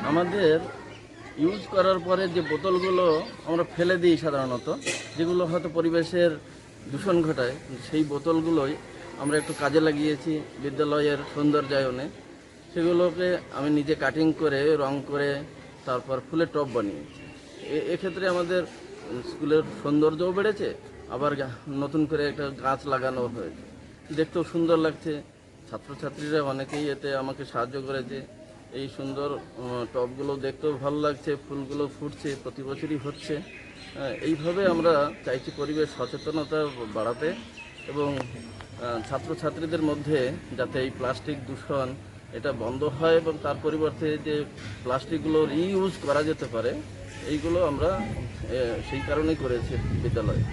আমাদের ইউজ করার পরে যে বোতলগুলো আমরা ফেলে দিই সাধারণত, যেগুলো হয়তো পরিবেশের দূষণ ঘটায়, সেই বোতলগুলোই আমরা একটু কাজে লাগিয়েছি বিদ্যালয়ের সৌন্দর্যায়নে। সেগুলোকে আমি নিজে কাটিং করে রং করে তারপর ফুলের টব বানিয়েছি। এক্ষেত্রে আমাদের স্কুলের সৌন্দর্যও বেড়েছে, আবার নতুন করে একটা গাছ লাগানো হয়েছে, দেখতেও সুন্দর লাগছে। ছাত্রছাত্রীরা অনেকেই এতে আমাকে সাহায্য করেছে। এই সুন্দর টবগুলো দেখতেও ভালো লাগছে, ফুলগুলো ফুটছে, প্রতি বছরই হচ্ছে। এইভাবে আমরা চাইছি পরিবেশ সচেতনতা বাড়াতে এবং ছাত্রছাত্রীদের মধ্যে যাতে এই প্লাস্টিক দূষণ এটা বন্ধ হয় এবং তার পরিবর্তে যে প্লাস্টিকগুলো রিইউজ করা যেতে পারে, এইগুলো আমরা সেই কারণেই করেছি বিদ্যালয়ে।